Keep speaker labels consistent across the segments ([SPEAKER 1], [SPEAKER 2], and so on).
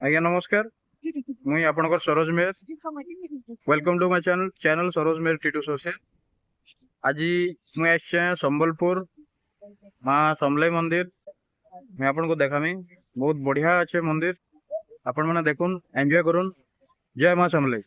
[SPEAKER 1] ଆଜ୍ଞା ନମସ୍କାର। ମୁଇଁ ଆପଣଙ୍କର Saroj Meher. Welcome to my channel Saroj Meher Titu social. ଆଜି ମୁଇଁ ଆସିଛେ ସମ୍ବଲପୁର ମା ସମଲେଇ मंदिर। मैं आपको देखामी बहुत बढ़िया अच्छे मंदिर। आपण मैंने देखुन एंजॉय करुन। जय माँ समलेई।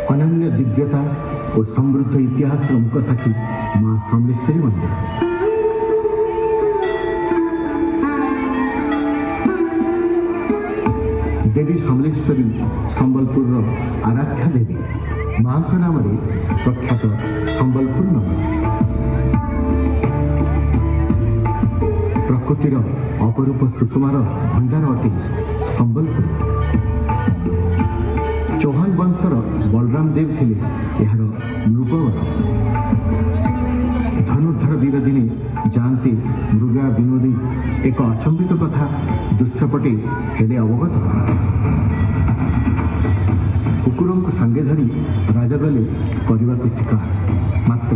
[SPEAKER 2] अनन्य दिव्यता और समृद्ध इतिहास मुखसाक्षी मां समलेश्वरी मंदिर। देवी समलेश्वरी संबलपुर आराध्या देवी मां नाम प्रख्यात संबलपुर नगर। प्रकृतिर अपरूप सुषमार भंडार अटे संबलपुर। चौहान वंशर बलराम देव थिले यार नृपवर। धनुर्धर वीर दिने जानते मृगा विनोदी एक अचंबित कथा दृश्यपटे हेले अवगत। कुकुर को सांगे धरी राजा गले करने को शिकार। मात्र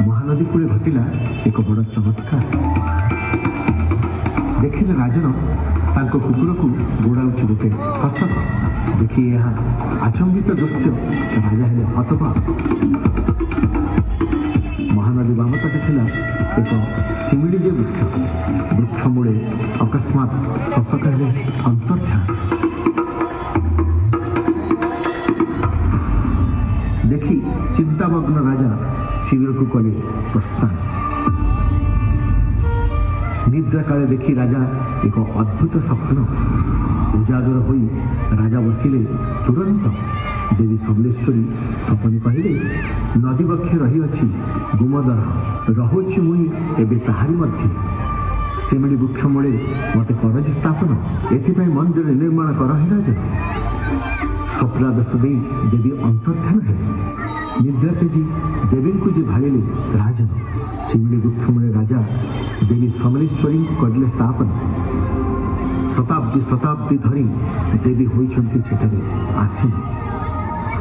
[SPEAKER 2] महानदी कूले घटिला एक बड़ चमत्कार। देखिले राजन तांको कुकुर को गोड़ाऊँ गोटे शसक। देखिए यहाँ आचंबित दृश्य राजा हेले हतबाक। महानदी बामपटे थिला एक शिमिड़ी वृक्ष। वृक्ष मूले अकस्मात शसक हेले अंतर्ध्यान। देखी चिंतामग्न राजा शिविर को कले प्रस्थान। निद्रा काले देखी राजा एक अद्भुत स्वप्न। उजागर होई राजा बसिले तुरंत देवी समलेश्वरी सपने कहले नदी बक्षे रही अच्छी गुमदर रहुछि मुई एबे ताहारी मध्य। शिमिड़ी वृक्ष मूले मते करज स्थापन एथिपाई मंदिर निर्माण करहि राजा। स्वप्नादेश दे देवी अंतर्ध्यान है। निद्रा तेजी देवी को जे भाड़े राजन शिमिड़ी वृक्ष मूले राजा देवी समलेश्वरी करले स्थापन। शताब्दी शताब्दी धरी देवी होइछन्ति सेठारे आसीन।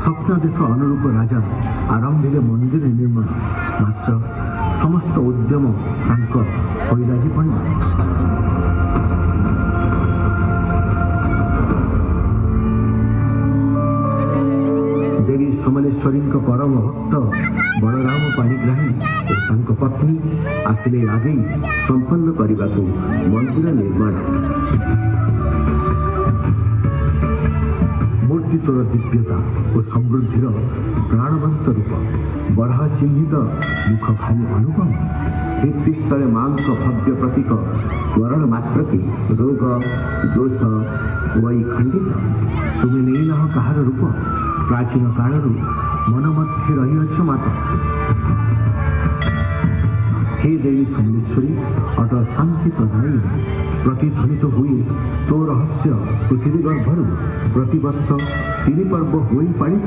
[SPEAKER 2] स्वप्नादेश अनुरूप राजा आरंभिले मंदिर निर्माण। मात्र समस्त उद्यम तांको होइराजी पड़ला। देवी समलेश्वरी परम भक्त बलराम पाणिग्राही और तांको पत्नी आसिले आगे संपन्न करने को मंदिर निर्माण। मूर्तितर दिव्यता और समृद्धिर प्राणवंत रूप। बरह चिन्हित मुख भारी अनुपम। भित्तिस्थले मां भव्य प्रतीक। वरण मात्र के रोग दोष वही खंडित। तुम्हें नहीं न कहार रूप। प्राचीन कालरू मन मध्य रही अच्छ माता। हे देवी समलेश्वरी अटल शांति प्रदायी। प्रतिध्वनित हुए तो रहस्य पृथ्वी गर्भर। प्रतिवर्ष 3 पर्व हुई पालित।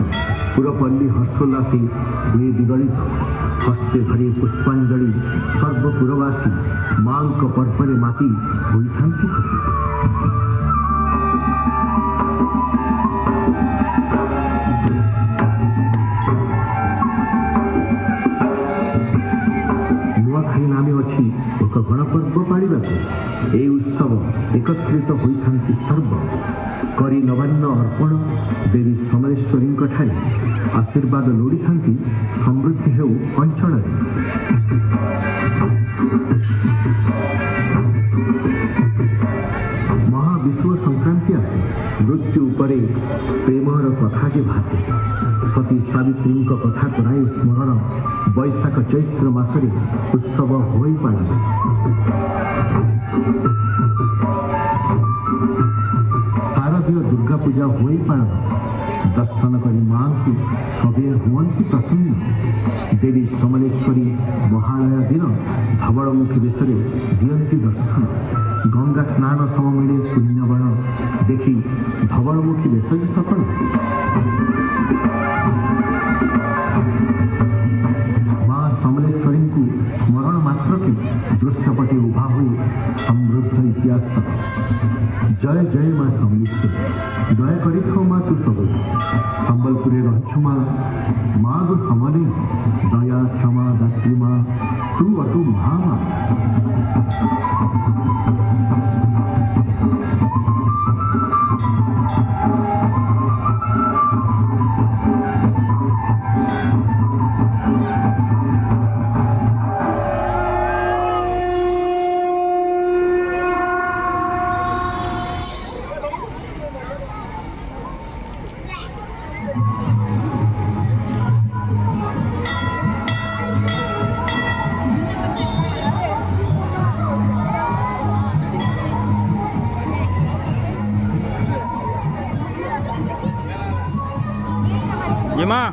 [SPEAKER 2] पुरपल्ली हर्षोल्लासी हुए विगलित। हस्ते धरी पुष्पांजलि सर्वपुरवासी मां पर्वरे माती होई खुशी। नुआखाई नामे अच्छी एक गणपर्व पाड़ा। यह उत्सव एकत्रित होती सर्व करी नवान्न अर्पण देवी समलेश्वरी ठारे आशीर्वाद लोड़ी था समृद्धि हो अंचल। महाविश्व संक्रांति आसे मृत्यु उपरे प्रेमर कथा जे भासे। सती सावित्री कथा कराई स्मरण बैशाख चैत्र मासरे उत्सव हो पालन शारदीय दुर्गा पूजा हो पालन दर्शन करी मां को सबे हुअंती प्रसन्न देवी समलेश्वरी महालय दिन धवलमुखी बेश दियंती दर्शन गंगा स्नान सम मिले पुण्यबण देखी धवलमुखी बेश सकल मां समलेश्वरी को स्मरण मात्र के दृश्यपटे उभा हुई समृद्ध इतिहास जय जय मां समलेश्वरी दया करी मां तू सब संबलपुर रही माँ गो समले दया क्षमा दात्री माँ तू अटू महामा
[SPEAKER 1] ये माँ